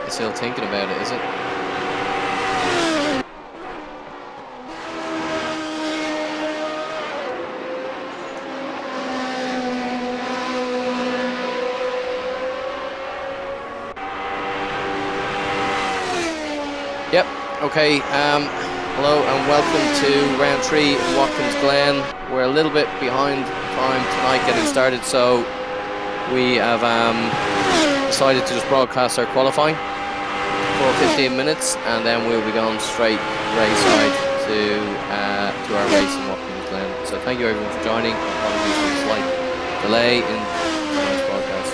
Still thinking about it, is it? Yep. Okay. Hello and welcome to round 3 in Watkins Glen. We're a little bit behind time tonight getting started, so we have decided to just broadcast our qualifying for 15 minutes, and then we'll be going straight race side to our race in Watkins Glen. So thank you everyone for joining. Apologies for the slight delay in tonight's broadcast.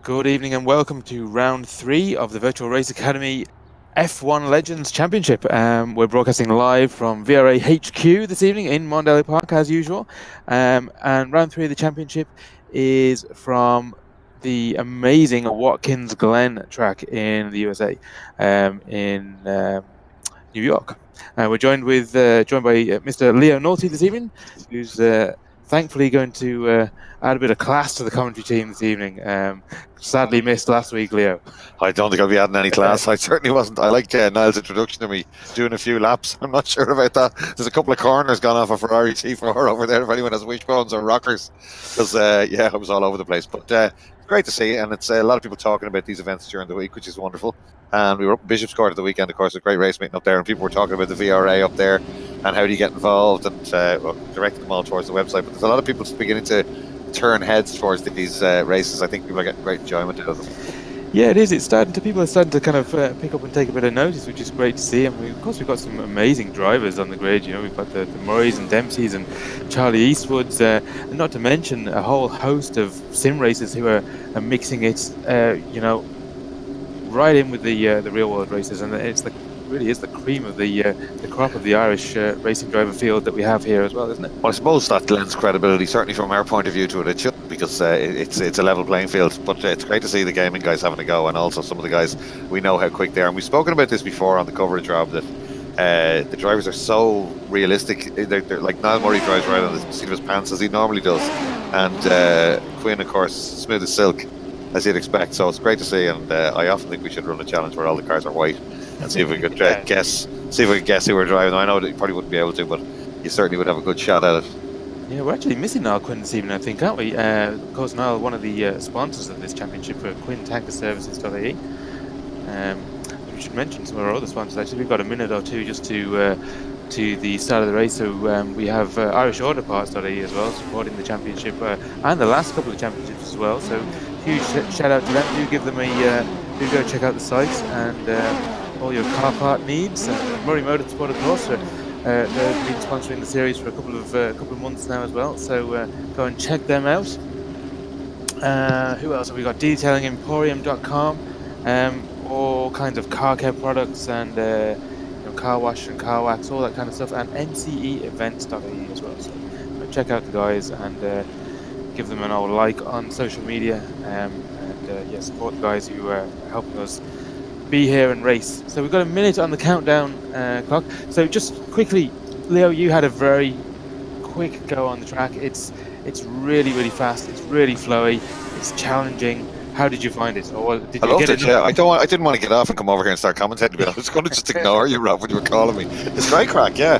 Good evening and welcome to round 3 of the Virtual Race Academy F1 Legends Championship. We're broadcasting live from VRA HQ this evening in Mondello Park as usual. And round 3 of the championship is from the amazing Watkins Glen track in the USA, in New York. We're joined by Mr. Leo Naughty this evening, who's thankfully going to add a bit of class to the commentary team this evening. Sadly missed last week, Leo. I don't think I'll be adding any class. I certainly wasn't. I like Niall's introduction to me doing a few laps. I'm not sure about that. There's a couple of corners gone off a Ferrari T4 over there if anyone has wishbones or rockers. Because, I was all over the place. But great to see. And it's a lot of people talking about these events during the week, which is wonderful. And we were up in Bishop's Court at the weekend, of course, a great race meeting up there. And people were talking about the VRA up there and how do you get involved and directing them all towards the website. But there's a lot of people beginning to turn heads towards these races. I think people are getting great enjoyment out of them. Yeah, it is. People are starting to kind of pick up and take a bit of notice, which is great to see. And of course, we've got some amazing drivers on the grid. We've got the Murrays and Dempseys and Charlie Eastwoods, and not to mention a whole host of sim racers who are mixing it, right in with the real world races. And it's really is the cream of the crop of the Irish racing driver field that we have here as well, isn't it? Well, I suppose that lends credibility, certainly from our point of view, to it. It should, because it's a level playing field. But it's great to see the gaming guys having a go, and also some of the guys, we know how quick they are. And we've spoken about this before on the coverage, Rob, that the drivers are so realistic. They're like Niall Murray drives right on the seat of his pants as he normally does, and Quinn, of course, smooth as silk, as you'd expect. So it's great to see, and I often think we should run a challenge where all the cars are white and see if we could guess who we're driving. I know that you probably wouldn't be able to, but you certainly would have a good shot at it. Yeah, we're actually missing Niall Quinn this evening, I think, aren't we? Of course, Niall, one of the sponsors of this championship for QuinnTankerServices.ie. We should mention some of our other sponsors. Actually, we've got a minute or two just to the start of the race. So we have Irish Auto Parts.ie as well, supporting the championship and the last couple of championships as well. So huge shout out to them. Do give them do go check out the site and all your car part needs. Murray Motorsport, of course. They've been sponsoring the series for a couple of months now as well, so go and check them out. Who else have we got? DetailingEmporium.com, all kinds of car care products and car wash and car wax, all that kind of stuff, and NCEEvents.ie as well. So check out the guys and give them an old like on social media, and support the guys who are helping us be here and race. So we've got a minute on the countdown clock. So just quickly, Leo, you had a very quick go on the track. It's really, really fast. It's really flowy. It's challenging. How did you find it? Or did I loved it. Yeah, I didn't want to get off and come over here and start commentating. I was going to just ignore you, Rob, when you were calling me. It's great crack. Yeah,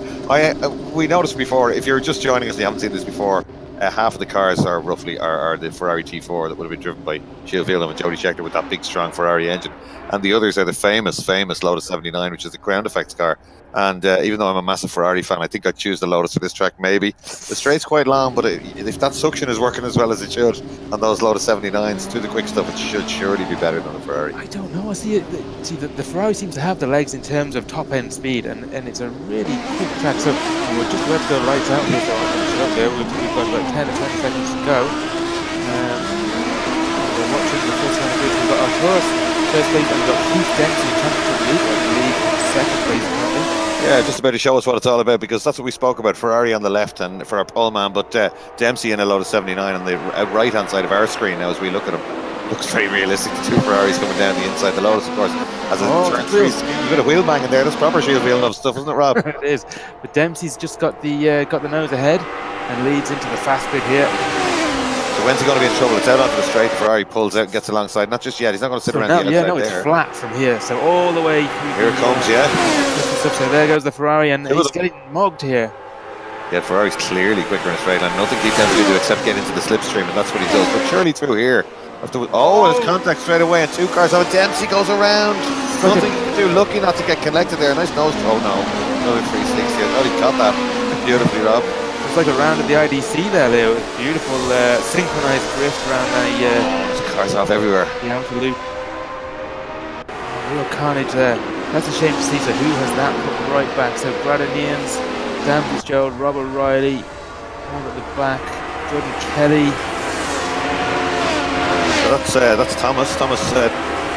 we noticed before. If you're just joining us, and you haven't seen this before. Half of the cars are roughly are the Ferrari T4 that would have been driven by Gilles Villeneuve and Jody Scheckter with that big, strong Ferrari engine, and the others are the famous Lotus 79, which is the ground effects car. And even though I'm a massive Ferrari fan, I think I'd choose the Lotus for this track. Maybe the straight's quite long, but if that suction is working as well as it should on those Lotus 79s, do the quick stuff, it should surely be better than the Ferrari. I don't know. I see the Ferrari seems to have the legs in terms of top end speed, and it's a really quick track. So we're just about to go lights out here. So we've got about 10 or 20 seconds to go. We're watching the first one. We've got our first place, and we've got Keith Dempsey, championship lead, I believe, second place currently. Yeah, just about to show us what it's all about, because that's what we spoke about. Ferrari on the left and for our pole man, but Dempsey in a Lotus 79 on the right hand side of our screen now as we look at him. Looks very realistic. The two Ferraris coming down the inside. The Lotus, of course, has a turn 3. You've got a wheel bang in there. That's proper Gilles Villeneuve stuff, isn't it, Rob? It is. But Dempsey's just got the nose ahead and leads into the fast bit here. So when's he going to be in trouble? It's out onto the straight. Ferrari pulls out and gets alongside. Not just yet. He's not going to sit around the outside there. Yeah, it's flat from here. So all the way through. Here it comes, yeah. So there goes the Ferrari, and he's getting mugged here. Yeah, Ferrari's clearly quicker in a straight line. Nothing he tends to do except get into the slipstream, and that's what he does. But surely through here. There's contact straight away, and two cars out. Dempsey goes around. Nothing he can do. Lucky not to get connected there. Nice nose. Oh no. Another 360. Oh, he caught that beautifully, Rob. It's like a round of the IDC there, Leo. Beautiful synchronized drift around there's cars off everywhere. The outer loop. Real carnage there. That's a shame to see. So who has that put right back? So Brad Nians, Dan Fitzgerald, Rob O'Reilly, all at the back. Jordan Kelly. that's Thomas. Thomas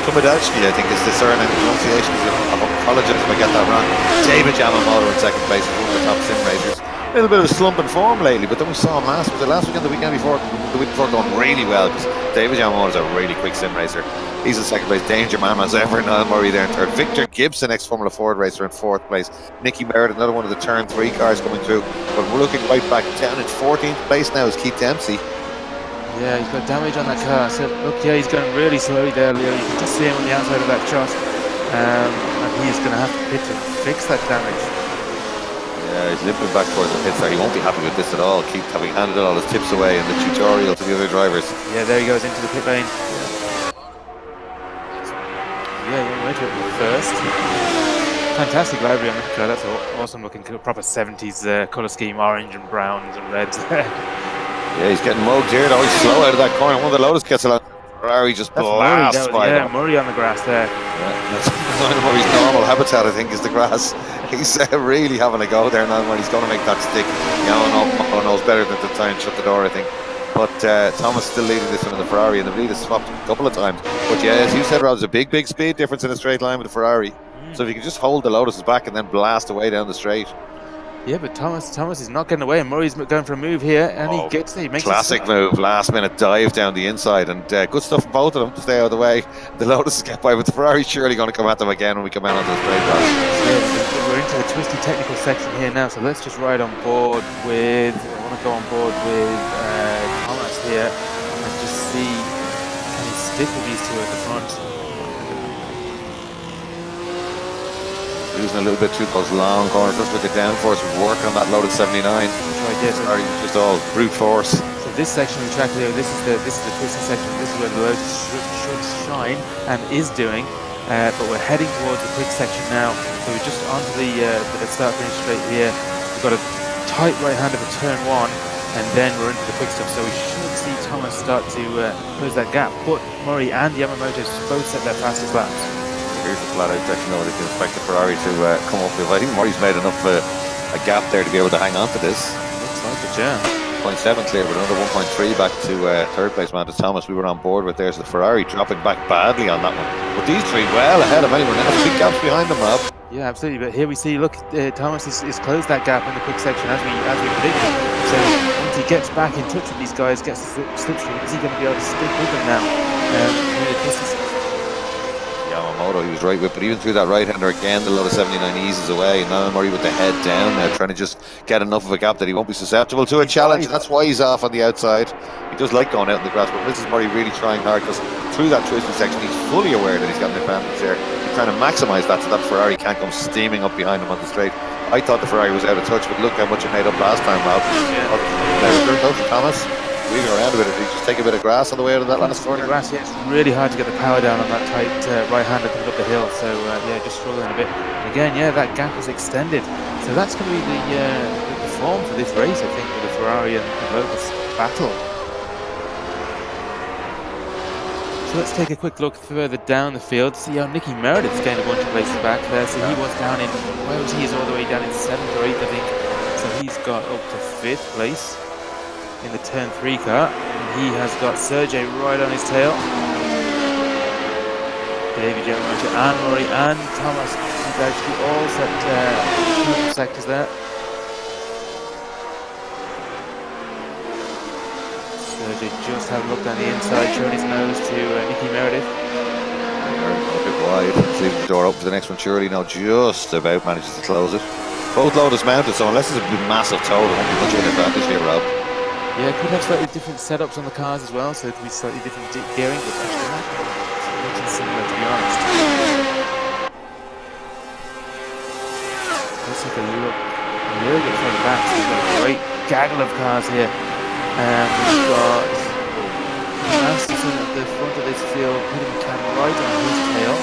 Tomodachi, I think, is the surname. Pronunciation. I apologise if I get that wrong. David Yamamoto in second place, is one of the top sim racers. A little bit of a slump in form lately, but then we saw him last weekend, the weekend before, the week before, going really well, because David Yamamoto is a really quick sim racer. He's in second place. Danger Man as ever. Niall Murray there in third. Victor Gibson, ex-Formula Ford racer, in fourth place. Nicky Meredith, another one of the turn 3 cars coming through. But we're looking right back down in 14th place now is Keith Dempsey. Yeah, he's got damage on that car. So look, yeah, he's going really slowly there, Leo. You can just see him on the outside of that shot. And he's going to have to pit to fix that damage. Yeah, he's limping back towards the pits there. He won't be happy with this at all. Keith having handed all his tips away in the tutorial to the other drivers. Yeah, there he goes into the pit lane. Yeah, he went to it first. Fantastic livery on the car. That's awesome looking, proper 70s colour scheme, orange and browns and reds. Yeah, he's getting mugged here though. He's slow out of that corner. One of the Lotus gets along. Ferrari just blasts by him. Murray on the grass there. Yeah, that's Niall Murray's normal habitat, I think, is the grass. He's really having a go there now when he's going to make that stick. Yamamoto knows better than to try and shut the door, I think. But Thomas still leading this one in the Ferrari, and the lead has swapped a couple of times. But yeah, as you said, Rob, there's a big speed difference in a straight line with the Ferrari. So if you can just hold the Lotus's back and then blast away down the straight. Yeah, but Thomas is not getting away, and Murray's going for a move here, and he gets it. He makes classic move, last minute dive down the inside, and good stuff from both of them to stay out of the way. The Lotus get by, but the Ferrari's surely going to come at them again when we come out onto the straight line. Yeah, we're into the twisty technical section here now, so let's just ride on board with. I want to go on board with Thomas here and just see can he stick with these two at the front. Using a little bit too close long corners, just with the downforce would work on that Lotus 79. Right, yes. Sorry, just all brute force. So this section of the track here, this is the twisty section. This is where the Lotus should shine and is doing. But we're heading towards the quick section now. So we're just onto the start finish straight here. We've got a tight right hander for turn 1, and then we're into the quick stuff. So we should see Thomas start to close that gap. But Murray and Yamamoto both set their fastest laps. Here's the flat out section though, they can expect the Ferrari to come up with. I think Murray's made enough a gap there to be able to hang on to this. Looks like it, yeah. 0.7 clear, but another 1.3 back to third place man to Thomas. We were on board with there's the Ferrari dropping back badly on that one. But these three well ahead of anyone else. Big gaps behind them, Rob. Yeah, absolutely. But here we see, look, Thomas is closed that gap in the quick section as we predicted. So once he gets back in touch with these guys, gets the slipstream, is he going to be able to stick with them now? Yamamoto, he was right with, but even through that right hander again, the Lotus 79 eases away. And now Murray with the head down now, trying to just get enough of a gap that he won't be susceptible to a challenge. That's why he's off on the outside. He does like going out in the grass, but this is Murray really trying hard, because through that twisting section, he's fully aware that he's got an advantage there. He's trying to maximise that so that Ferrari can't come steaming up behind him on the straight. I thought the Ferrari was out of touch, but look how much it made up last time, Rob. There for Thomas. Weaving around a bit, did he just take a bit of grass on the way out of that last corner? Grass, yeah, it's really hard to get the power down on that tight right-hander coming up the hill, so yeah, just struggling a bit. And again, yeah, that gap is extended, so that's going to be the form for this race, I think, with the Ferrari and Lotus battle. So let's take a quick look further down the field, see how Nicky Meredith's gained a bunch of places back there. So he was down in, where was he? He's all the way down in 7th or 8th, I think. So he's got up to 5th place in the turn 3 car, and he has got Sergey right on his tail. David Yamamoto and Murray and Thomas actually all set sectors there. Sergey just had a look down the inside, showing his nose to Nicky Meredith. A bit wide, leaving the door open to the next one. Surely now just about manages to close it. Both Lotus mounted, so unless it's a massive tow, there won't be much of an advantage here, Rob. Yeah, it could have slightly different setups on the cars as well, so it could be slightly different gearing, but actually not looking similar, to be honest. Let's take a look a little bit further back. So we've got a great gaggle of cars here. We've got Masterson at the front of this field, putting the camera right on his tail.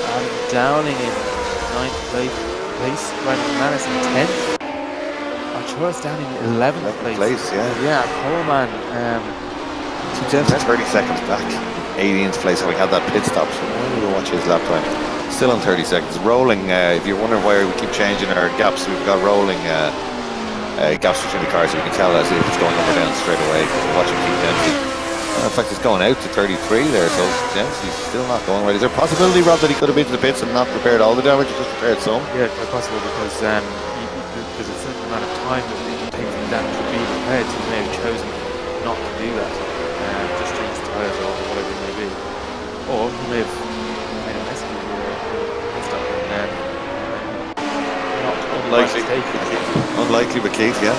And Downing in 9th place, Brandon Madison 10th. Arturo's down in 11th place. Yeah, Coleman. 30 seconds back. 18th place, having had that pit stop. So when we watch his lap time, still on 30 seconds. Rolling. If you're wondering why we keep changing our gaps, we've got rolling gaps between the cars, so you can tell as if it's going up or down straight away. Watching Keith Dempsey. In fact, he's going out to 33 there, so Dempsey's still not going right. Is there a possibility, Rob, that he could have been to the pits and not repaired all the damage, or just repaired some? Yeah, quite possible, because there's a certain amount of time that it takes the damage to be repaired, so he may have chosen not to do that, just change the tyres or whatever it may be. Or he may have made a mess of the stuff and not Unlikely. Unlikely with Keith, yeah.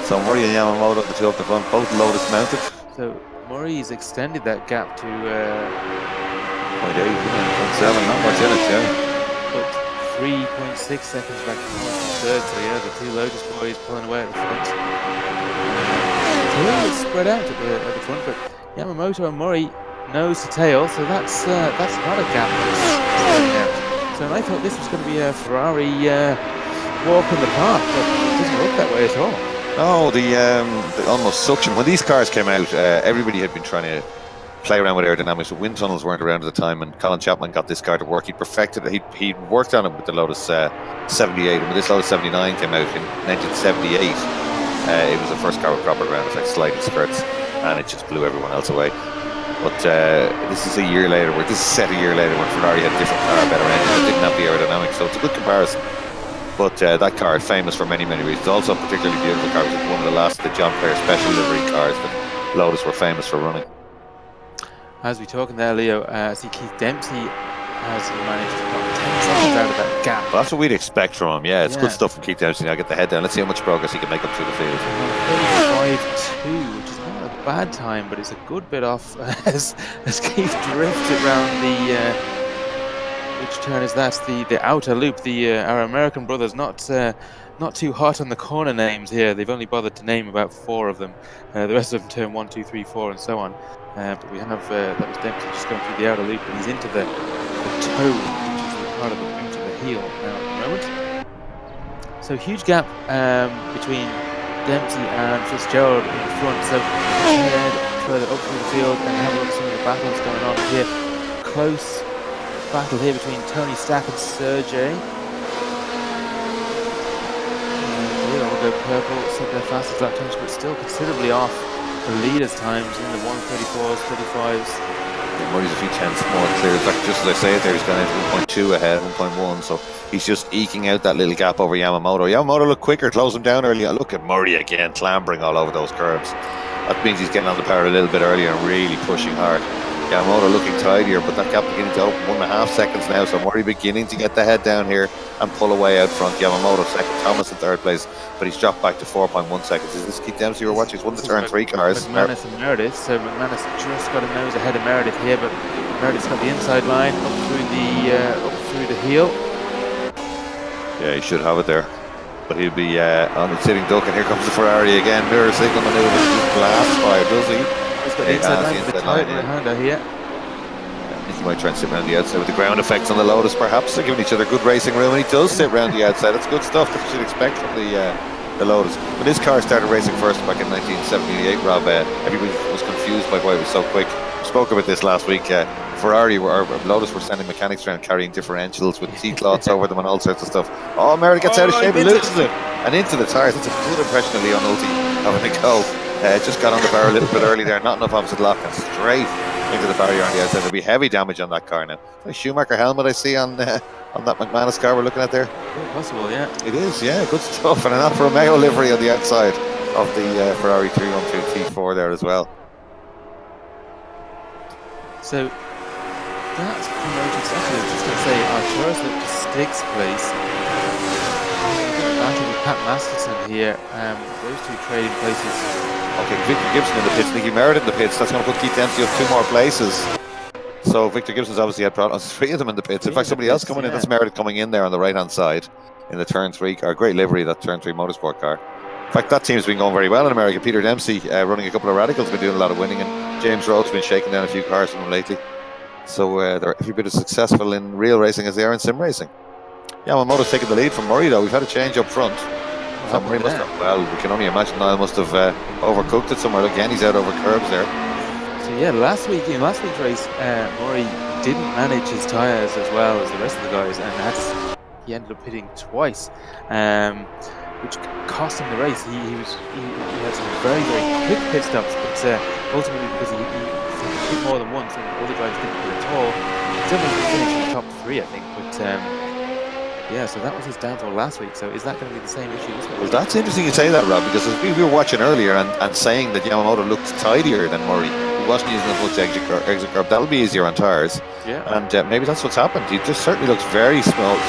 So Murray and Yamamoto, the two up the front, both Lotus mounted. So Murray's extended that gap to 0.8, 0.7, not much in it, yeah. but 3.6 seconds back to third. So yeah, the two Lotus boys pulling away at the front. It's a little bit spread out at the front, but Yamamoto and Murray nose to tail, so that's not a gap that's spreading out. So I thought this was going to be a Ferrari walk in the park, but it doesn't look that way at all. No, the almost suction. When these cars came out, everybody had been trying to play around with aerodynamics. The wind tunnels weren't around at the time, and Colin Chapman got this car to work. He perfected it. He worked on it with the Lotus 78, and when this Lotus 79 came out in 1978, it was the first car with proper ground effect, sliding skirts, and it just blew everyone else away. But this is a year later, this is set a year later when Ferrari had a different car, better engine, it didn't have the aerodynamics, so it's a good comparison. But that car is famous for many, many reasons. Also, a particularly beautiful car. It was one of the last of the John Player special livery cars that Lotus were famous for running. As we talking there, Leo, I see Keith Dempsey has managed to knock 10 seconds out of that gap. Well, that's what we'd expect from him. Yeah, it's good stuff from Keith Dempsey. Now get the head down. Let's see how much progress he can make up through the field. 35.2, which is not a bad time, but it's a good bit off as Keith drifted around the. Which turn is that? The outer loop. Our American brothers not too hot on the corner names here. They've only bothered to name about 4 of them. The rest of them turn 1, 2, 3, 4, and so on. But we have that was Dempsey just going through the outer loop, and he's into the toe, which is the part of the boot of the heel now at the moment. So huge gap between Dempsey and Fitzgerald in front. So head further up through the field and have a look at some of the battles going on here. Close battle here between Tony Stack and Sergey. They all go purple, set their fastest lap times, but still considerably off the leaders' times in the 134s, 35s. Yeah, Murray's a few tenths more clear. In fact, just as I say it there, he's gone into 1.2 ahead, 1.1, so he's just eking out that little gap over Yamamoto. Yamamoto looked quicker, closed him down early. Look at Murray again, clambering all over those curves. That means he's getting on the power a little bit earlier and really pushing hard. Yamamoto looking tidier, but that gap beginning to open 1.5 seconds now, so Murray beginning to get the head down here and pull away out front. Yamamoto second, Thomas in third place, but he's dropped back to 4.1 seconds. Is this Keith Dempsey we're watching? It's one of the turn 3 cars. McManus and Meredith, so McManus just got a nose ahead of Meredith here, but Meredith's got the inside line up through the heel. Yeah, he should have it there, but he'll be on the sitting duck, and here comes the Ferrari again. Mirror signal maneuver, he blasts by, does he? He's got the inside line with the tight Honda here. He might try and sit around the outside with the ground effects on the Lotus, perhaps. They're giving each other good racing room, and he does sit around the outside. That's good stuff that you should expect from the Lotus. When this car started racing first back in 1978, Rob, everybody was confused by why it was so quick. We spoke about this last week. Lotus were sending mechanics around carrying differentials with tea cloths over them and all sorts of stuff. Oh, Meredith gets out of shape and loses it. And into the tyres. That's a good impression of Leon Ulte having a go. Just got on the bar a little bit early there, not enough opposite lock, and straight into the barrier on the outside. There'll be heavy damage on that car now. The Schumacher helmet I see on that McManus car we're looking at there. Very possible, yeah. It is, yeah, good stuff. And an Alfa Romeo livery on the outside of the Ferrari 312 T4 there as well. So that's promoted. Actually, I was just going to say, Arturo's at the sixth place. Battle with Pat Masterson here. Those two trading places. Okay, Victor Gibson in the pits, Nicky Merritt in the pits. That's going to put Keith Dempsey up 2 more places. So Victor Gibson's obviously had problems. 3 of them in the pits. In fact, somebody else coming in. That's Merritt coming in there on the right-hand side in the turn 3 car. Great livery, that turn 3 motorsport car. In fact, that team's been going very well in America. Peter Dempsey running a couple of radicals, been doing a lot of winning, and James Rowe's been shaking down a few cars from him lately. So they're every bit as successful in real racing as they are in sim racing. Yamamoto's taking the lead from Murray though. We've had a change up front. So Murray must have, well, we can only imagine Niall must have overcooked it somewhere. Again, he's out over curbs there. So yeah, last week's race, Murray didn't manage his tyres as well as the rest of the guys, and he ended up hitting twice, which cost him the race. He had some very, very quick pit stops, but ultimately because he hit more than once and other drivers didn't hit at all, still managed to finish in the top 3, I think. But yeah, so that was his downfall last week. So is that going to be the same issue this week? Well, that's interesting you say that, Rob, because as we were watching earlier and saying that Yamamoto looked tidier than Murray, he wasn't using as much exit curb. That'll be easier on tyres. Yeah. And maybe that's what's happened. He just certainly looks very smooth,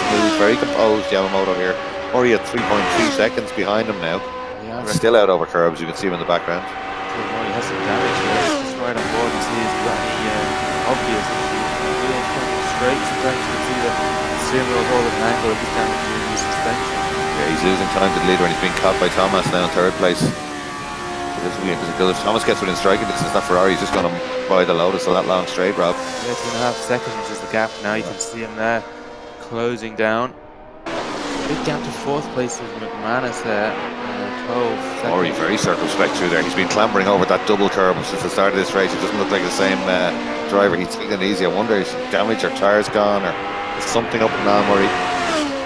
very composed, Yamamoto here. Murray at 3.2 seconds behind him now. Yeah, still out over curbs. You can see him in the background. Murray has some damage here. Just right on board and see if he's got any obvious wheels pointing straight. Sometimes you can see the steering wheel holding an angle if he's damaging the suspension. Yeah, he's losing time to the leader and he's being caught by Thomas now in third place. Because if Thomas gets within striking distance, that Ferrari is just going to buy the Lotus on that long straight, Rob. Yeah, 2.5 seconds is the gap now. You can see him there closing down. Big gap to fourth place is McManus there. 12 seconds. Murray very circumspect through there. He's been clambering over that double curb since the start of this race. It doesn't look like the same driver. He's taking it easy. I wonder is damage or tyres gone or is something up and down Murray.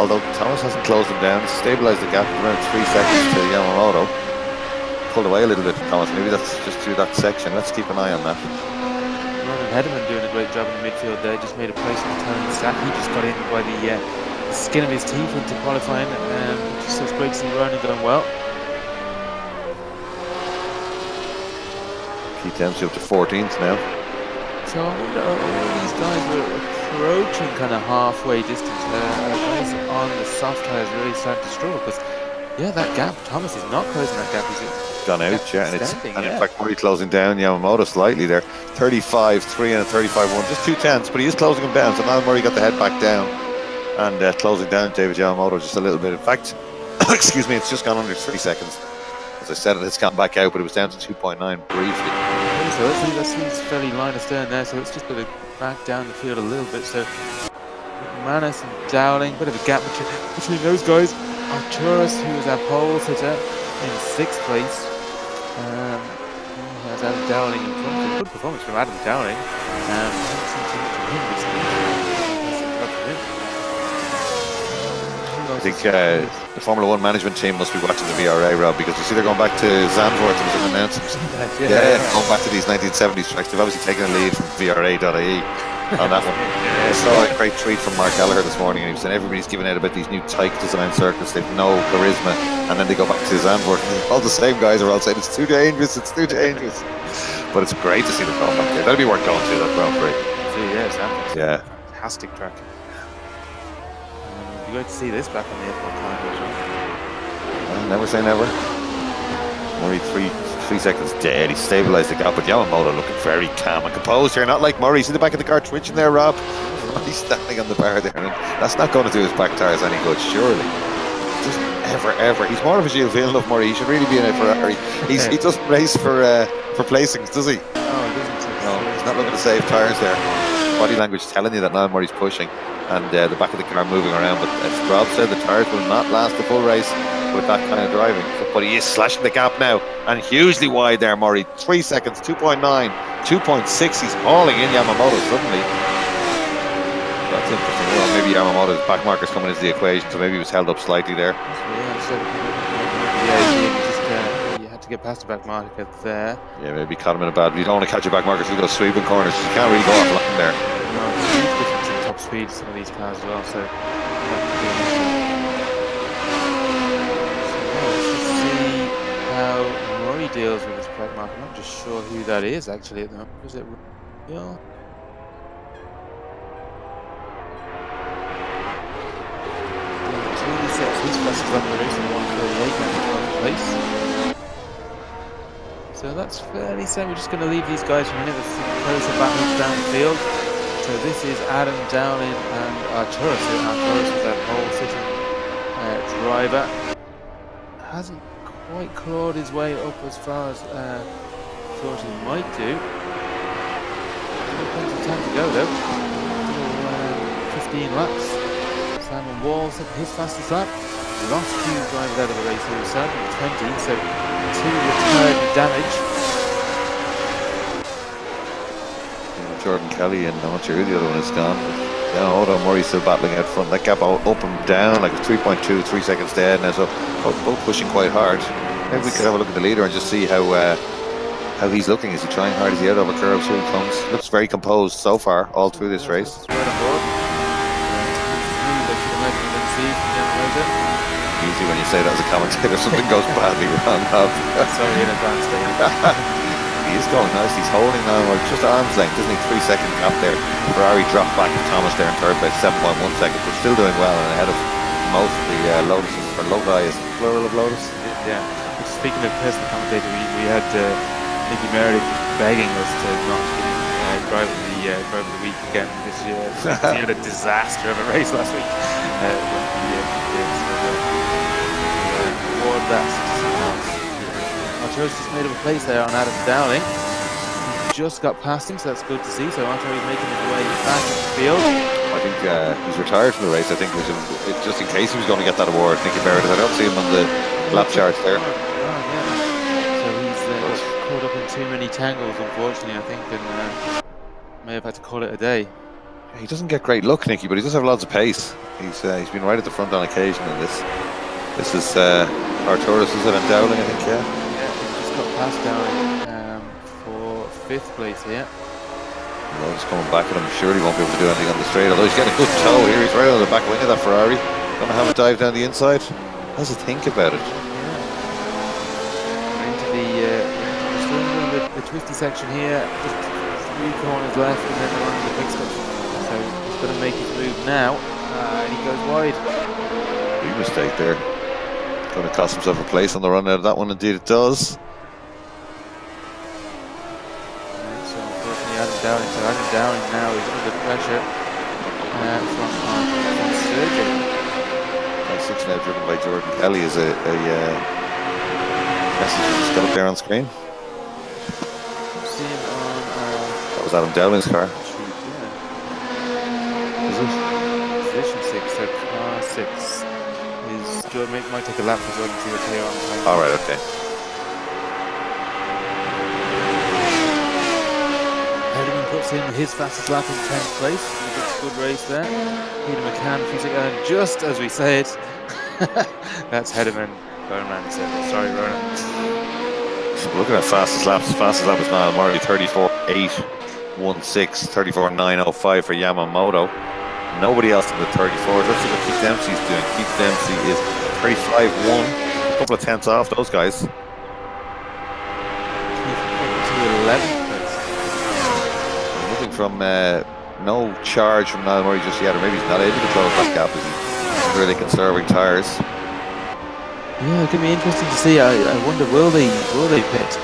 Although Thomas hasn't closed him down. He's stabilised the gap around 3 seconds to Yamamoto. Pulled away a little bit from Thomas. Maybe that's just through that section. Let's keep an eye on that. Ronan Hedeman doing a great job in the midfield there. Just made a place on the turning stack. He just got in by the skin of his teeth into qualifying. Just so it's great to see Ronan going well. Keith Dempsey up to 14th now. So I wonder, all these guys were approaching kind of halfway distance. Guys on the soft tyres really starting to struggle because, yeah, that gap, Thomas is not closing that gap. He's gone out, yeah, and yeah. in fact, Murray closing down Yamamoto slightly there. 35.3 and a 35.1, just 0.2, but he is closing him down. So now Murray got the head back down and closing down David Yamamoto just a little bit. In fact, excuse me, it's just gone under 3 seconds. As I said, it's gone back out, but it was down to 2.9 briefly. So that seems fairly line astern there, so it's just going to back down the field a little bit. So McManus and Dowling, bit of a gap between those guys. Arturus, who was our pole sitter, in 6th place. He has Adam Dowling in front. Good performance from Adam Dowling. Haven't seen too much of him recently. I think the Formula 1 management team must be watching the VRA, Rob, because you see they're going back to Zandvoort and some announcements. Yeah, going back to these 1970s tracks. They've obviously taken a lead from VRA.ie on that one. I saw a great tweet from Mark Gallagher this morning, and he was saying everybody's giving out about these new Tyke design circuits. They've no charisma, and then they go back to Zandvoort, and all the same guys are all saying it's too dangerous, it's too dangerous. But it's great to see them going back there. That'll be worth going to, that Grand Prix. Yeah, Zandvoort's a fantastic track. It'd be great to see this back on the F1 calendar as well. Never say never. Murray 3 seconds dead. He stabilised the gap, but Yamamoto looking very calm and composed here. Not like Murray. See the back of the car twitching there, Rob? He's standing on the bar there, and that's not going to do his back tyres any good, surely. Just ever. He's more of a Gilles Villeneuve, Murray. He should really be in a Ferrari. He doesn't race for placings, does he? No, he doesn't. No, he's not looking to save tyres there. Body language telling you that now Murray's pushing, and the back of the car moving around. But as Rob said, the tyres will not last the full race with that kind of driving. But he is slashing the gap now, and hugely wide there, Murray. 3 seconds, 2.9, 2.6. He's hauling in Yamamoto suddenly. That's interesting. Well, maybe Yamamoto's back marker's coming into the equation, so maybe he was held up slightly there. You had to get past the back marker there. Yeah, maybe caught him in a bad. You don't want to catch a back marker through those sweeping corners. You can't really go off line there. No, it's a huge difference in top speed some of these cars as well. So let's just see how Murray deals with his back marker. I'm not just sure who that is actually at the moment. Is it real? His fastest lap of the race in 1:38 in 12th place. So that's fairly set. We're just going to leave these guys for a minute. Let's close the battles down the field. So this is Adam Dowling and Arturus. Arturus is that pole sitting driver. Hasn't quite clawed his way up as far as thought he might do. Still plenty of time to go though. Still 15 laps. Simon Wall set his fastest lap. Lost 2 drivers out of the race. He was certainly 20, so 2 retired with damage. Jordan Kelly, and I'm not sure who the other one is gone. Yamamoto and Murray still battling out front. That gap up and down, like 3.2, 3 seconds dead now, so both pushing quite hard. Maybe we could have a look at the leader and just see how how he's looking. Is he trying hard? Is he out over curves? Here he comes. Looks very composed so far, all through this race. Right on board. Usually when you say that as a commentator, something goes badly wrong. Sorry in advance, Dave. He is going nice. He's holding on just arm's length, isn't he? 3 second gap there. Ferrari dropped back to Thomas there in third by 7.1 seconds, but still doing well and ahead of most of the Lotuses, or Lodi is the plural of Lotus. Yeah. Speaking of personal commentator, we had Nicky Meredith begging us to not drive the week again this year. He had a disaster of a race last week. Award that. Arturo's just made up a place there on Adam Dowling. He just got past him, so that's good to see. So Arturo's making his way back to the field. I think he's retired from the race. I think it was just in case he was going to get that award, Nicky Meredith. I don't see him on the lap charts there. So he's caught up in too many tangles, unfortunately, I think, and may have had to call it a day. He doesn't get great luck, Nicky, but he does have lots of pace. He's been right at the front on occasion in this. This is Arturo's, is it, and Dowling, I think, yeah? Yeah, he's just got past Dowling for 5th place here. Lowe's coming back at him. Surely won't be able to do anything on the straight, although he's getting a good toe here. He's right on the back wing of that Ferrari. Gonna have a dive down the inside. How's he think about it? We're into the twisty section here. Just 3 corners left, and then we're on the big stuff. So he's going to make his move now, and he goes wide. Big mistake there. Going to cost himself a place on the run out of that one. Indeed, it does. So unfortunately, Adam Dowling now is under pressure from Sergio. 6 now, driven by Jordan Kelly, is a message just got up there on screen. See him on. That was Adam Dowling's car. Is it? Position 6, so car 6. Jordan might take a lap for Jordan to see what's here on time. All right, okay. Hediman puts in his fastest lap in 10th place. Good race there. Peter McCann, and just as we say it, that's Hediman going around the circle. Sorry, Ronan. So looking at fastest laps, fastest lap is Niall Murray, 34.816, 34.905 for Yamamoto. Nobody else in the 34s. Let's see what Keith Dempsey's doing. Keith Dempsey is 35.1, a couple of tenths off those guys. Keith to 11th place. Nothing from no charge from Niall Murray just yet, or maybe he's not able to close that gap as he's really conserving tyres. Yeah, it could be interesting to see. I wonder, will they pit?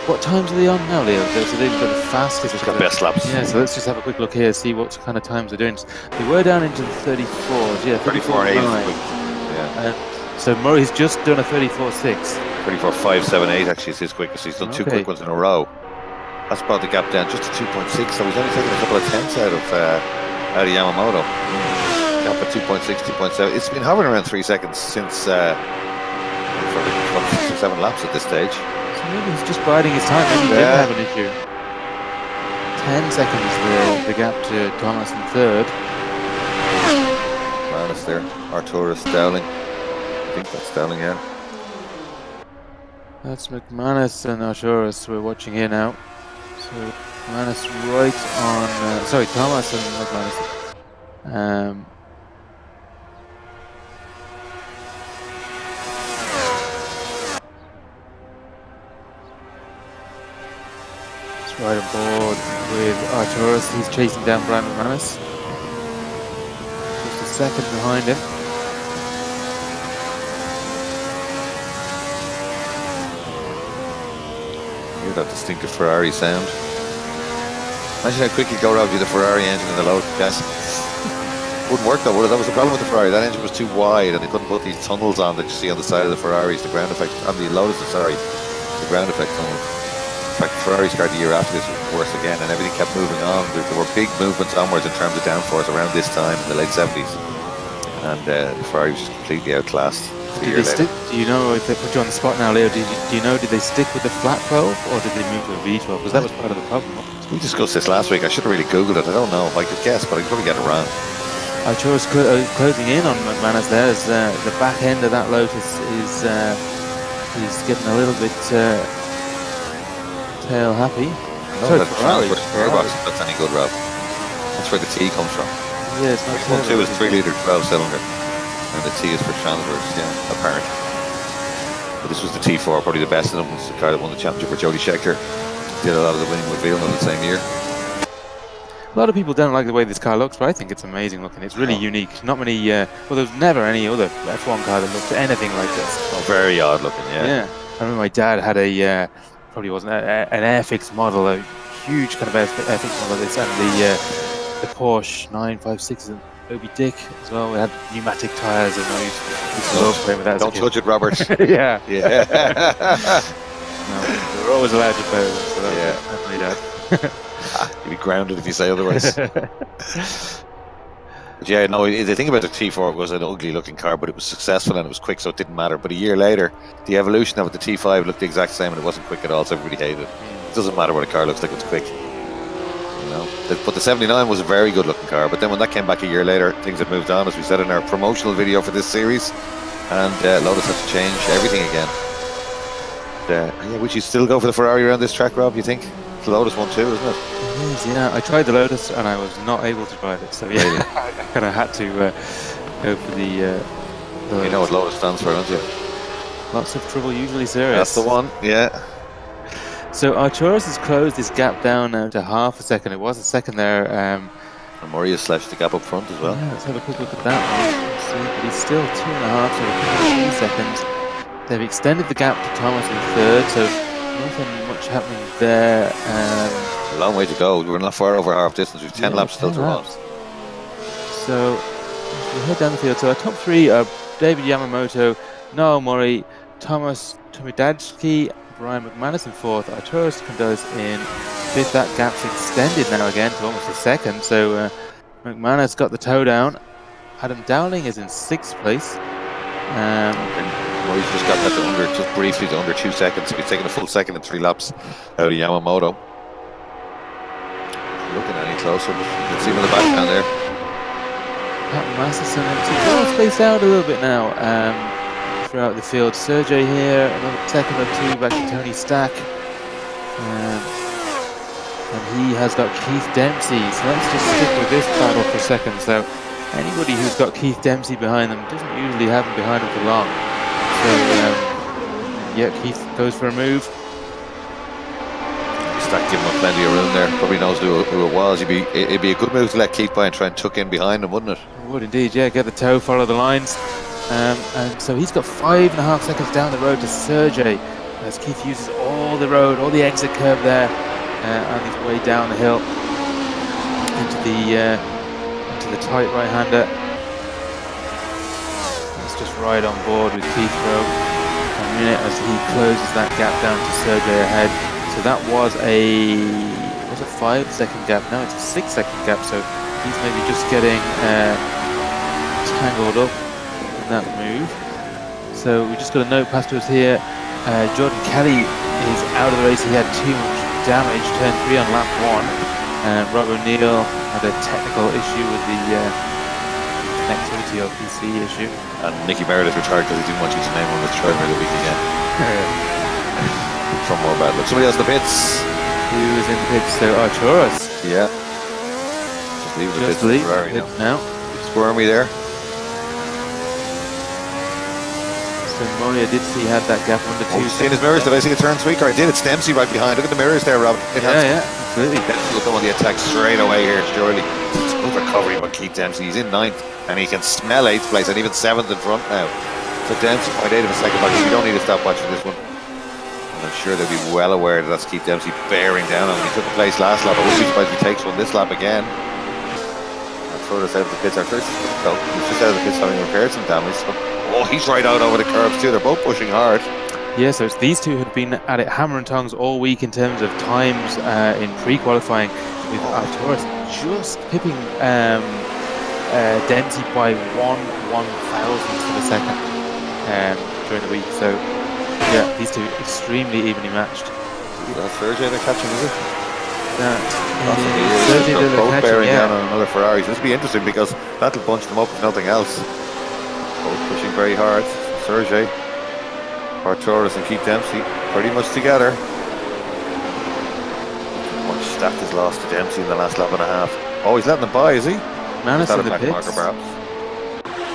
What times are they on now, Leo? So they've got the fastest. Just got best laps. Yeah, so let's just have a quick look here, see what kind of times they're doing. They were down into the 34s, yeah, 34.8. Yeah. So Murray's just done a 34.6. 34.578 actually is his quickest. He's done 2 quick ones in a row. That's brought the gap down just to 2.6, so he's only taken a couple of tenths out of Yamamoto. Gap at 2.6, 2.7. It's been hovering around 3 seconds since for 6 or 7 laps at this stage. So maybe he's just biding his time. Maybe he didn't have an issue. 10 seconds the gap to Thomas in 3rd. McManus there. Arturo's Dowling. I think that's Dowling, yeah. That's McManus and Arturo's we're watching here now. So McManus right on. Thomas and McManus. Right on board with Arturo's. He's chasing down Brian McManus. Just a second behind him. Hear that distinctive Ferrari sound. Imagine how quick you go around with the Ferrari engine in the Lotus gas. Wouldn't work though, would it? That was the problem with the Ferrari. That engine was too wide and they couldn't put these tunnels on that you see on the side of the Ferraris, the ground effect, on the Lotus, the ground effect tunnel. In fact, the Ferrari's car the year after this was worse again, and everything kept moving on. There were big movements onwards in terms of downforce around this time in the late 70s, and the Ferrari was just completely outclassed. Do you know, if they put you on the spot now, Leo, do you know, did they stick with the flat 12 or did they move to a V12? Because that was part of the problem. We discussed this last week. I should have really Googled it. I don't know. I could guess, but I could probably get it wrong. Arturo's closing in on McManus there as the back end of that Lotus is getting a little bit tail happy. No, Sorry, that's Ferrari. gearbox. That's any good, Rob. That's where the T comes from. Yeah, it's not 1.2 is turbo, 3 litre 12 cylinder, and the T is for transverse. Yeah, apparent. But this was the T4, probably the best of them. It's the car that won the championship for Jody Scheckter. Did a lot of the winning with Villeneuve the same year. A lot of people don't like the way this car looks, but I think it's amazing looking. It's really unique. Not many, well, there's never any other F1 car that looked anything like this. Oh, very odd looking, yeah. Yeah. I remember my dad had a, probably wasn't, an Airfix model, a huge kind of Airfix model of this, and the Porsche 956 and Moby Dick as well. We had pneumatic tyres, and I used to love playing with that. Don't touch it, Robert. Yeah. Yeah. No, we were always allowed to play with them, so that was Dad. You'd be grounded if you say otherwise. But yeah, no, the thing about the T4 was an ugly looking car, but it was successful and it was quick, so it didn't matter. But a year later, the evolution of it, the T5 looked the exact same and it wasn't quick at all, so everybody hated it. It doesn't matter what a car looks like, it's quick. You know? But the 79 was a very good looking car, but then when that came back a year later, things had moved on, as we said in our promotional video for this series, and Lotus had to change everything again. Yeah, would you still go for the Ferrari around this track, Rob, you think? The Lotus one too, isn't it? It is, yeah. I tried the Lotus and I was not able to drive it, so yeah, I kind of had to go for the You know what Lotus stands for, don't you? Lots of trouble, usually serious. That's the one, yeah. So Arturus has closed this gap down now to half a second. It was a second there. And Murray has slashed the gap up front as well. Yeah, let's have a quick look at that one. Let's see, but he's still 2.5, so 3 seconds. They've extended the gap to Thomas in third, so nothing much happening there. A long way to go. We're not far over half distance. We've 10 laps still to run. So we head down the field. So our top three are David Yamamoto, Noel Murray, Thomas Tomidadsky, Brian McManus in fourth, Arturus Condolis in fifth. That gap's extended now again to almost a second. So McManus got the toe down. Adam Dowling is in sixth place. Murray's just got that to under, just briefly to under 2 seconds. So he's taken a full second in 3 laps out of Yamamoto. Looking any closer, but you can see him in the back down there. Pat Masterson empty. Spaced out a little bit now throughout the field. Sergey here, another second or two back to Tony Stack. And he has got Keith Dempsey. So let's just stick with this battle for a second. So anybody who's got Keith Dempsey behind them doesn't usually have him behind them for long. So yeah, Keith goes for a move. Stack giving him plenty of room there. Probably knows who it was. It'd be a good move to let Keith by and try and tuck in behind him, wouldn't it? It would indeed, yeah. Get the toe, follow the lines. And so he's got 5.5 seconds down the road to Sergey, as Keith uses all the road, all the exit curve there, on his way down the hill into the tight right-hander. Let's just ride on board with Keith for a minute as he closes that gap down to Sergey ahead. So that was a 5-second gap. Now it's a 6-second gap. So he's maybe just getting tangled up in that move. So we just got a note passed to us here. Jordan Kelly is out of the race. He had too much damage. Turn 3 on lap 1. Rob O'Neill had a technical issue with the connectivity or PC issue. And Nicky Meredith retired because he didn't want you to name him with driver of the week again. From more bad luck. Somebody else in the pits. Who is in the pits? So Arturus. Yeah. Just leave the pits for Ferrari now. Squirmy there. So Moria did see he had that gap under 2 seconds. Seen his mirrors? Did I see a turn tweaker? I did. It's Dempsey right behind. Look at the mirrors there, Rob. Yeah, absolutely. Dempsey will come on the attack straight away here, surely. It's good recovery by Keith Dempsey. He's in 9th and he can smell 8th place and even 7th in front now. So Dempsey 0.8 of a second back. We don't need a stopwatch for this one. And I'm sure they'll be well aware that that's Keith Dempsey bearing down on him. He took the place last lap. I wouldn't be surprised if he takes one this lap again. And throw this out of the pits. He's just out of the pits having repaired some damage. So, oh, he's right out over the curbs too. They're both pushing hard. Yeah, so it's these two who've been at it hammer and tongs all week in terms of times in pre-qualifying, with Arturus just pipping Dempsey by 1/1000th of a second during the week. So yeah, these two extremely evenly matched. That's Sergey they're catching, is it? Sergey they're both catching, bearing down on another Ferrari. So this will be interesting because that'll bunch them up if nothing else. Both pushing very hard. Sergey, Arturus and Keith Dempsey pretty much together. Stack has lost to Dempsey in the last lap and a half. Oh, he's letting them by, is he? Manus Is that in a the back pits. marker, perhaps?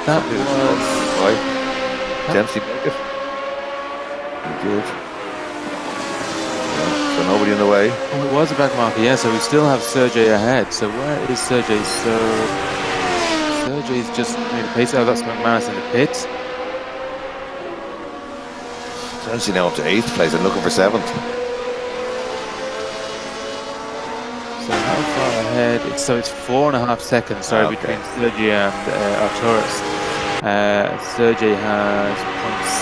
That Somebody was... right. Dempsey make it. He did. Yeah, so nobody in the way. Oh, it was a back marker, yeah, so we still have Sergey ahead. So where is Sergey? So Sergey's just made a pace. Oh, that's McManus in the pits. Dempsey now up to 8th place and looking for 7th. So how far ahead? It's 4.5 seconds, sorry, between Sergey and Arturus. Sergey has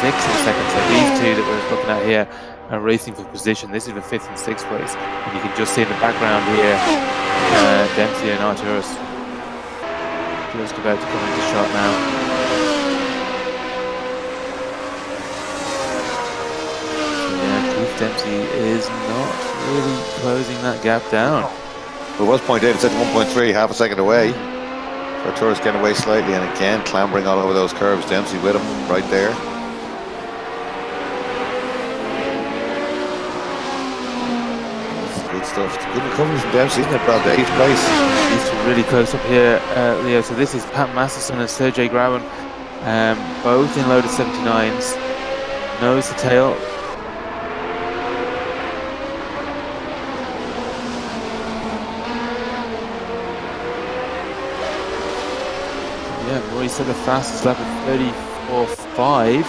0.6 seconds. So these two that we're looking at here are racing for position. This is the 5th and 6th place. And you can just see in the background here, Dempsey and Arturus just about to come into shot now. Dempsey is not really closing that gap down. Well, it was 0.8, it's at 1.3, half a second away. Arturus getting away slightly, and again clambering all over those curves. Dempsey with him right there. That's good stuff. It's good recovery from Dempsey, isn't it? About the 8th place. These two really close up here, Leo. So this is Pat Masterson and Sergey Graben, both in loaded 79s. Nose to tail. Murray said the fastest lap of 34.5.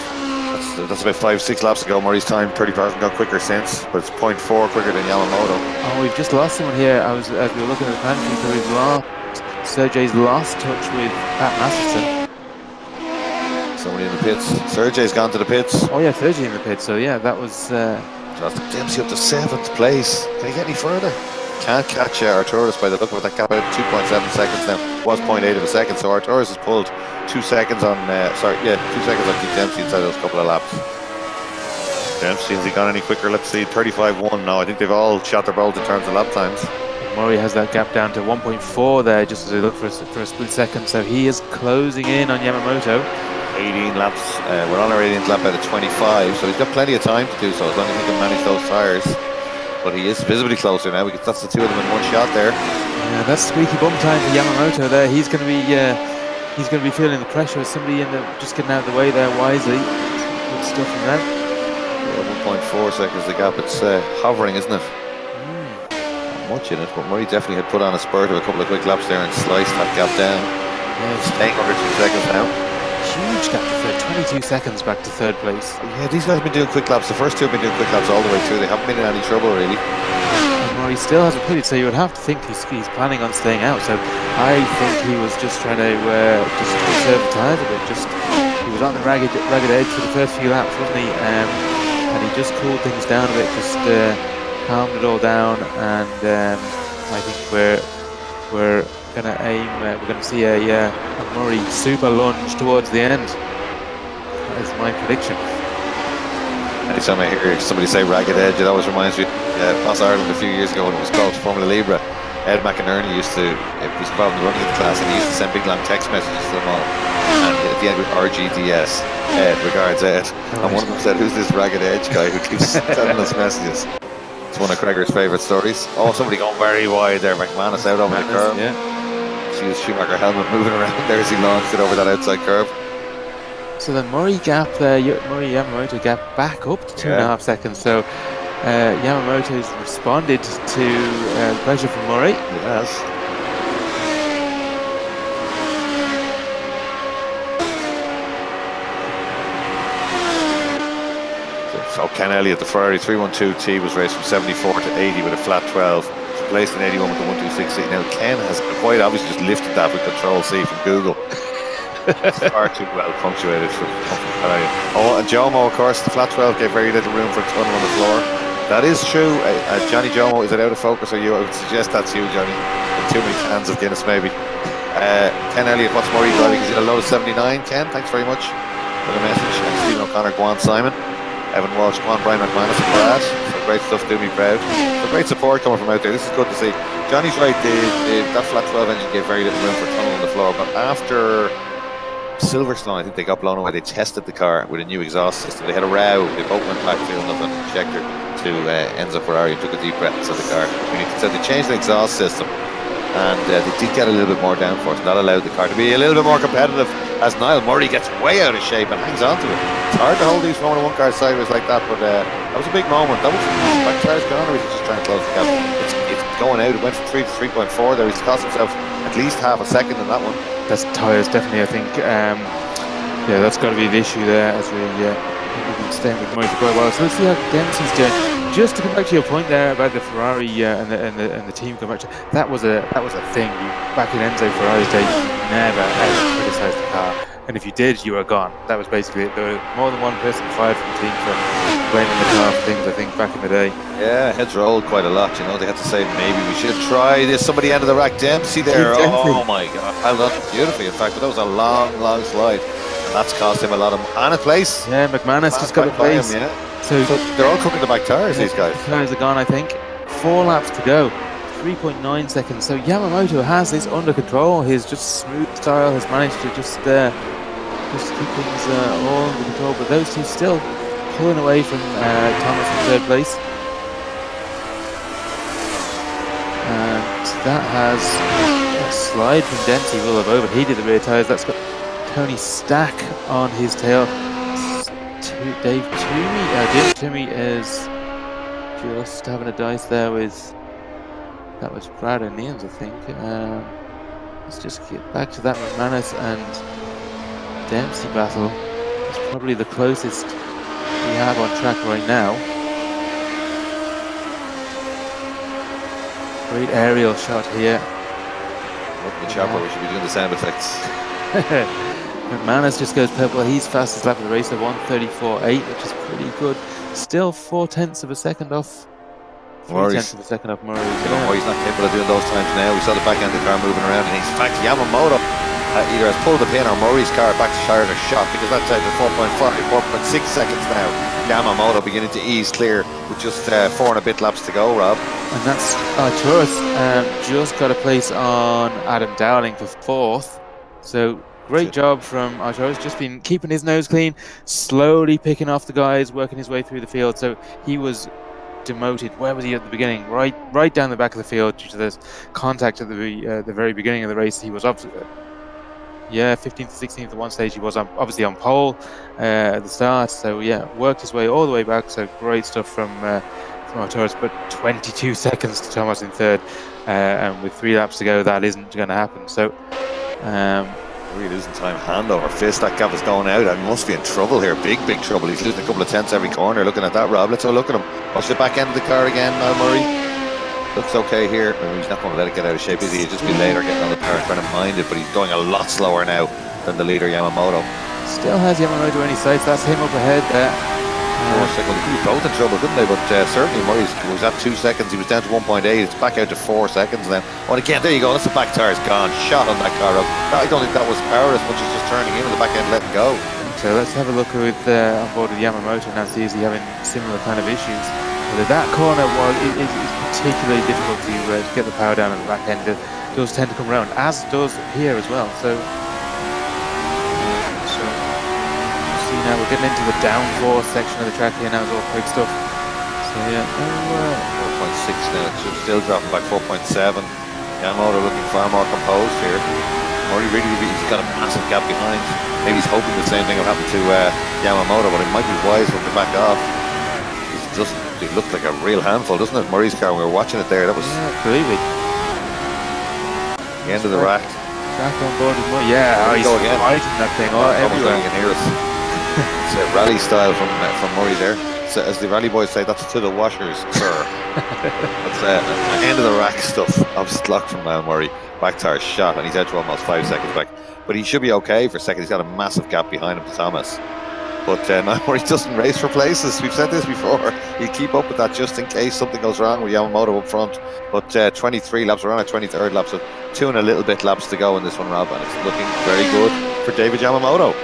That's about 5-6 laps ago. Murray's time 30,000 got quicker since, but it's 0.4 quicker than Yamamoto. Oh, we've just lost someone here. As we were looking at the pantry, so we've lost Sergey's lost touch with Pat Masterson. Somebody in the pits. Sergey's gone to the pits. Oh yeah, Sergey in the pits. So yeah, that was. Dempsey up to 7th place. Can he get any further? Can't catch Arturus by the look of it. That gap out 2.7 seconds now. Was 0.8 of a second. So Arturus has pulled 2 seconds on. 2 seconds on Keith Dempsey inside those couple of laps. Dempsey, has he gone any quicker? Let's see. 35.1 now. I think they've all shot their bolts in terms of lap times. Murray has that gap down to 1.4 there, just as they look for a split second. So he is closing in on Yamamoto. 18 laps. We're on our 18th lap out of 25, so he's got plenty of time to do so as long as he can manage those tyres. But he is visibly closer now because that's the 2 of them in one shot there. Yeah, that's squeaky bum time for Yamamoto there. He's going to be feeling the pressure of somebody just getting out of the way there wisely. Good stuff from them. Yeah, 1.4 seconds the gap. It's hovering, isn't it? Not much in it, but Murray definitely had put on a spurt of a couple of quick laps there and sliced that gap down. Yeah, staying under 2 seconds now. Huge gap to third, 22 seconds back to 3rd place. Yeah, these guys have been doing quick laps. The first 2 have been doing quick laps all the way through. They haven't been in any trouble really. And Murray still hasn't pitted, so you would have to think he's planning on staying out. So I think he was just trying to just conserve the tyres a bit. He was on the ragged edge for the first few laps, wasn't he? And he just cooled things down a bit, just calmed it all down. And I think we're going to aim. We're going to see a Murray super lunge towards the end. That is my prediction. Anytime I hear somebody say ragged edge, it always reminds me of Pass Ireland a few years ago when it was called Formula Libre. Ed McInerney used to, he was involved in the running class, and he used to send big long text messages to them all. And at the end with RGDS, Ed, regards Ed. And one of them said, "Who's this ragged edge guy who keeps sending us messages?" It's one of Gregor's favourite stories. Oh, somebody going very wide there. McManus out over the curve. Yeah. See his Schumacher helmet moving around there as he launched it over that outside curve. So the Murray gap there, Murray Yamamoto gap back up to 2.5 seconds. So Yamamoto's responded to pressure from Murray. Yes. So Ken Elliott, the Ferrari 312T, was raced from 74 to 80 with a flat 12. Placed in 81 with the 126 seat. Now Ken has quite obviously just lifted that with Control C from Google. It's far too well punctuated for Ferrari. Oh, and Jomo, of course, the flat 12 gave very little room for a tunnel on the floor. That is true. Johnny Jomo, is it out of focus? Or you? I would suggest that's you, Johnny. Too many cans of Guinness, maybe. Ken Elliott, what's Murray driving? He's in a load of 79. Ken, thanks very much for the message. And Stephen O'Connor, Gwan Simon, Evan Walsh, Gwan, Brian McManus, and Brad. So great stuff, do me proud. So great support coming from out there. This is good to see. Johnny's right. That flat 12 engine gave very little room for a tunnel on the floor, but after Silverstone, I think they got blown away. They tested the car with a new exhaust system. They had a row. They both went back, filled up an injector to Enzo Ferrari and took a deep breath and said the car. So they changed the exhaust system, and they did get a little bit more downforce, and that allowed the car to be a little bit more competitive as Niall Murray gets way out of shape and hangs on to it. It's hard to hold these Formula 1 cars sideways like that, but that was a big moment. That was back tires gone, or he's just trying to close the gap. It's going out. It went from 3 to 3.4 there. He's cost himself at least half a second in that one. That's tyres, definitely, I think. Yeah, that's got to be the issue there as we've been staying with Murray for quite a while. So let's see how Dempsey's doing. Just to come back to your point there about the Ferrari and the team coming back to, that was a thing. Back in Enzo Ferrari's day, you never ever criticised the car, and if you did, you were gone. That was basically it. There were more than one person fired from the team for blaming the car for things, I think, back in the day. Yeah, heads rolled quite a lot. You know, they had to say maybe we should try this. Somebody ended the rack. Dempsey there. Oh my God, held up beautifully. In fact, but that was a long slide, and that's cost him a lot of and a place. Yeah, McManus just got a place. Yeah. So they're all cooking the back tyres, these guys. Tyres are gone, I think. 4 laps to go. 3.9 seconds. So Yamamoto has this under control. His just smooth style has managed to just keep things all under control. But those two still pulling away from Thomas in third place. And that has a slide from Dempsey will have overheated the rear tyres. That's got Tony Stack on his tail. Dave Toomey is just having a dice there with, that was Brad O'Neill's, I think. Let's just get back to that McManus and Dempsey battle. It's probably the closest we have on track right now. Great aerial shot here. Look at the chopper, we should be doing the sound effects. McManus just goes purple. He's fastest lap of the race at 1:34.8, which is pretty good. Still 0.4 of a second off. 0.3 of a second off Murray. He's not capable of doing those times now. We saw the back end of the car moving around, and in fact, Yamamoto either has pulled the pin or Murray's car back to short a shot, because that's out to 4.6 seconds now. Yamamoto beginning to ease clear with just 4 and a bit laps to go, Rob. And that's Arturus just got a place on Adam Dowling for 4th. So great job from Arturus, just been keeping his nose clean, slowly picking off the guys, working his way through the field. So he was demoted. Where was he at the beginning? Right down the back of the field due to this contact at the very beginning of the race. He was up, 15th, 16th at one stage. He was obviously on pole at the start. So yeah, worked his way all the way back. So great stuff from Arturus. But 22 seconds to Thomas in third, and with 3 laps to go, that isn't going to happen. So. Really losing time, hand over fist. That gap is going out. I must be in trouble here, big trouble. He's losing a couple of tenths every corner. Looking at that, Rob. Let's have a look at him. Watch the back end of the car again. Now Murray looks okay here. He's not going to let it get out of shape, is he? He'll just be later getting on the power, trying to mind it, but he's going a lot slower now than the leader Yamamoto. Still has Yamamoto any sights. That's him up ahead there. Both in trouble, didn't they? But certainly Murray was at 2 seconds. He was down to 1.8. It's back out to 4 seconds now. Oh, and again, there you go. That's the back tyre's gone. Shot on that car up. I don't think that was power as much as just turning in and the back end letting go. So let's have a look with on board with Yamamoto now, see is he having similar kind of issues. But that corner is particularly difficult to get the power down on the back end. It does tend to come around, as does here as well. So now we're getting into the downforce section of the track here. Now it's all quick stuff. So yeah, 4.6 now. It's still dropping back 4.7. Yamamoto looking far more composed here. Murray he's got a massive gap behind. Maybe he's hoping the same thing will happen to Yamamoto, but it might be wise for him to back off. It looked like a real handful, doesn't it? Murray's car, we were watching it there. That was completely the end of the rack. Track on board with Murray. Yeah, he's fighting that thing everywhere. You can hear it. It's a rally style from Murray there. So, as the rally boys say, that's to the washers, sir. That's end of the rack stuff of Slock from Murray. Back tire shot, and he's out to almost 5 seconds back. But he should be okay for a second. He's got a massive gap behind him to Thomas. But now Murray doesn't race for places. We've said this before. He'll keep up with that just in case something goes wrong with Yamamoto up front. But 23 laps, we're on a 23rd lap, so 2 and a little bit laps to go in this one, Rob, and it's looking very good for David Yamamoto.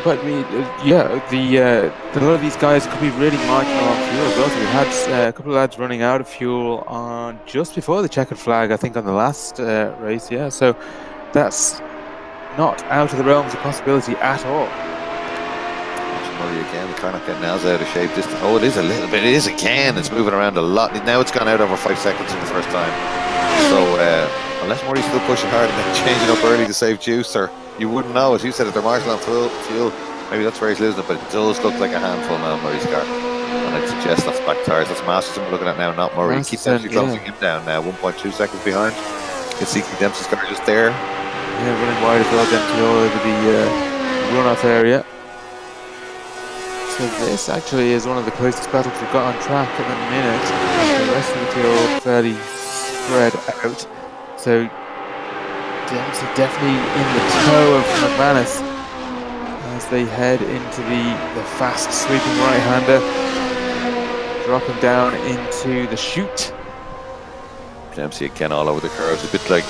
But a lot of these guys could be really marginal on fuel as well. So we had a couple of lads running out of fuel on just before the checkered flag, I think, on the last race. Yeah, so that's not out of the realms of possibility at all. Murray again, the car not getting as out of shape. Oh, it is a little bit. It is again. It's moving around a lot. Now it's gone out over 5 seconds for the first time. So unless Murray's still pushing hard and then changing up early to save juice, or you wouldn't know. As you said, if they're marshalling on fuel, maybe that's where he's losing it. But it does look like a handful now, Murray's car. And I'd suggest that's back tires. That's Masterson we're looking at now, not Murray. Keep Dempsey closing him down now. 1.2 seconds behind. You can see Dempsey's car just there. Yeah, running wide as well. Dempsey all over the runoff area. So this actually is one of the closest battles we've got on track at the minute. The rest of the field fairly spread out. So Dempsey definitely in the toe of McManus as they head into the fast sweeping right-hander, dropping down into the chute. Dempsey again all over the curves, a bit like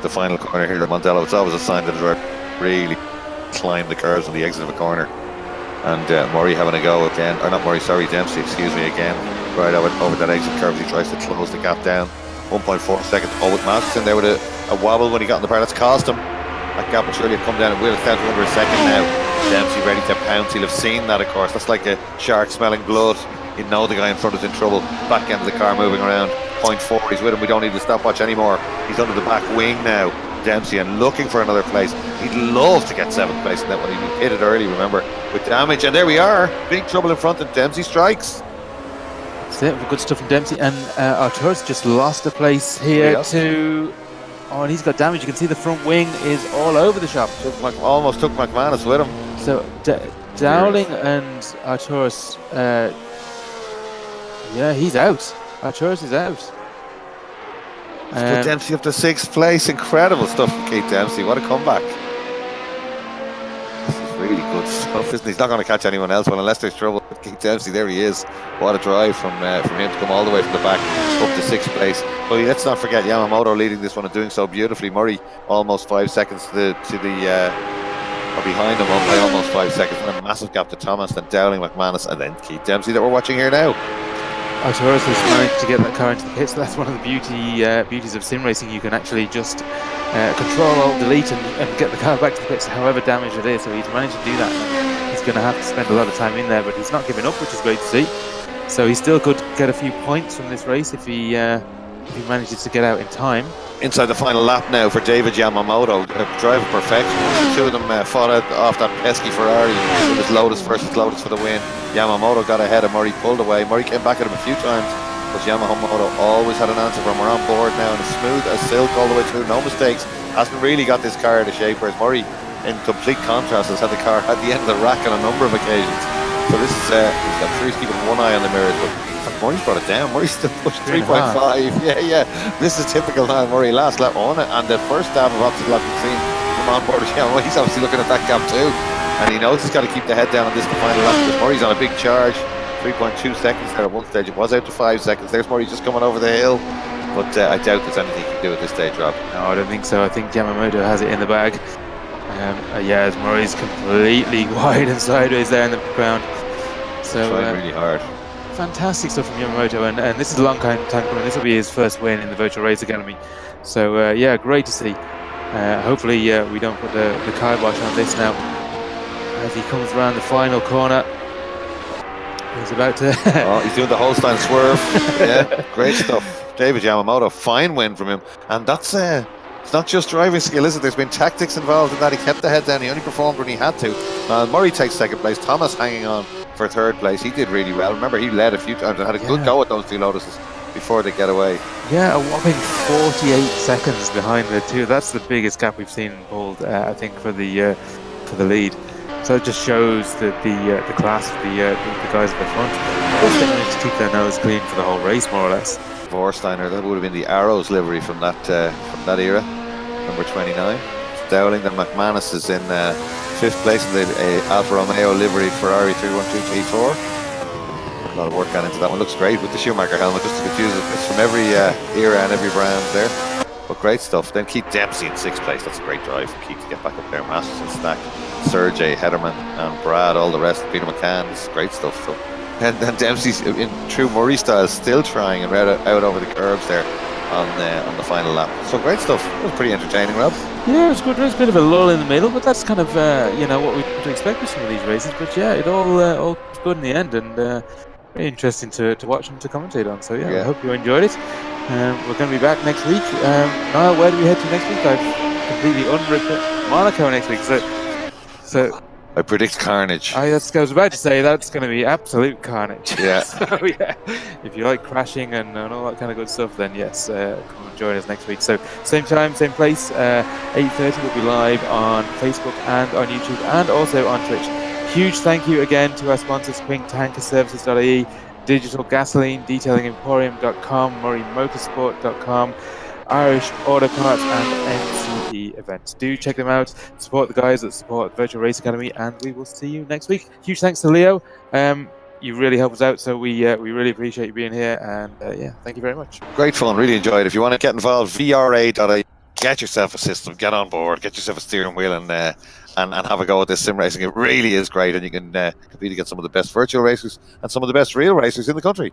the final corner here at Mondello. It's always a sign that the driver really climb the curves on the exit of a corner. And Murray having a go again, or not Murray, sorry, Dempsey, excuse me, again, right over that exit curve as he tries to close the gap down. 1.4 seconds. Oh, with Masterson there with a wobble when he got in the car. That's cost him. That gap will surely have come down. It will have down to under a second now. Dempsey ready to pounce. He'll have seen that, of course. That's like a shark smelling blood. You know the guy in front is in trouble. Back end of the car moving around. 0.4, he's with him. We don't need the stopwatch anymore. He's under the back wing now, Dempsey, and looking for another place. He'd love to get 7th place in that one. He'd hit it early, remember, with damage. And there we are. Big trouble in front, and Dempsey strikes. That's it. Good stuff from Dempsey. And Arturus just lost a place here to... Oh, and he's got damage. You can see the front wing is all over the shop. Almost took McManus with him. So Dowling and Arturus, yeah, he's out. Arturus is out. Put Dempsey up to 6th place. Incredible stuff from Keith Dempsey. What a comeback. This is really good stuff, isn't he? He's not going to catch anyone else, but unless there's trouble with Keith Dempsey, there he is. What a drive from him to come all the way from the back up to 6th place. But let's not forget Yamamoto leading this one and doing so beautifully. Murray almost 5 seconds or behind him by almost 5 seconds, and a massive gap to Thomas, then Dowling, McManus, and then Keith Dempsey that we're watching here now. Arturus has managed to get that car into the pits. That's one of the beauties of sim racing. You can actually just control alt delete and get the car back to the pits however damaged it is. So he's managed to do that. He's going to have to spend a lot of time in there, but he's not giving up, which is great to see. So he still could get a few points from this race if he manages to get out in time. Inside the final lap now for David Yamamoto, drive of perfection. The two of them fought out off that pesky Ferrari. It was Lotus versus Lotus for the win. Yamamoto got ahead and Murray pulled away. Murray came back at him a few times, but Yamamoto always had an answer for him. We're on board now, and as smooth as silk all the way through, no mistakes. Hasn't really got this car out of shape, whereas Murray, in complete contrast, has had the car at the end of the rack on a number of occasions. So this is, I'm sure he's keeping one eye on the mirrors, but Murray's brought it down. Murray's still pushed 3.5. Yeah. This is typical now. Murray last lap on it, and the first stab of obstacle lap we've seen from on board. He's obviously looking at that gap too, and he knows he's got to keep the head down on this final lap because Murray's on a big charge. 3.2 seconds there at one stage. It was out to 5 seconds. There's Murray just coming over the hill, but I doubt there's anything he can do at this stage, Rob. No, I don't think so. I think Yamamoto has it in the bag. Yeah, as Murray's completely wide and sideways there in the ground. So trying really hard. Fantastic stuff from Yamamoto, and this is a long time coming. This will be his first win in the Virtual Race Academy. So yeah, great to see. Hopefully we don't put the kibosh on this now. As he comes around the final corner, he's about to... Oh, he's doing the Holstein swerve. Yeah, great stuff. David Yamamoto, fine win from him. And that's... it's not just driving skill, is it? There's been tactics involved in that. He kept the head down. He only performed when he had to. Murray takes 2nd place. Thomas hanging on for 3rd place. He did really well. Remember, he led a few times and had a good go at those two Lotuses before they get away. Yeah, a whopping 48 seconds behind the two. That's the biggest gap we've seen pulled, I think, for the lead. So it just shows that the class of the guys at the front, they managed to keep their nose clean for the whole race, more or less. Vorsteiner, that would have been the Arrows livery from that era, number 29. Dowling, then McManus is in 5th place in the Alfa Romeo livery Ferrari 312 T4. A lot of work gone into that one. Looks great with the Schumacher helmet, just to confuse it. It's from every era and every brand there. But great stuff. Then Keith Dempsey in 6th place. That's a great drive for Keith to get back up there. Masters and Stack, Sergey, Hederman, and Brad, all the rest. Peter McCann. This is great stuff. So, and then Dempsey's in true Murray style, still trying and out over the curbs there on the final lap. So great stuff. It was pretty entertaining, Rob. Yeah, it was good. There was a bit of a lull in the middle, but that's kind of what we come to expect with some of these races. But yeah, it all was good in the end, and very interesting to watch and to commentate on. So yeah, I hope you enjoyed it. We're going to be back next week. Niall, where do we head to next week? I've completely unprepared. Monaco next week. So I predict carnage. I was about to say that's going to be absolute carnage. Yeah. So yeah, if you like crashing and all that kind of good stuff, then yes, come and join us next week. So same time, same place, 8:30. We'll be live on Facebook and on YouTube and also on Twitch. Huge thank you again to our sponsors, QuinkTankerServices.ie, Digital Gasoline Detailing Emporium.com, MurrayMotorsport.com, Irish Auto Parts, and NCE Events. Do check them out. Support the guys that support Virtual Race Academy, and we will see you next week. Huge thanks to Leo. You really help us out, so we really appreciate you being here. And yeah, thank you very much. Great fun. Really enjoyed it. If you want to get involved, VRA.ie. Get yourself a system. Get on board. Get yourself a steering wheel and have a go at this sim racing. It really is great, and you can compete against some of the best virtual racers and some of the best real racers in the country.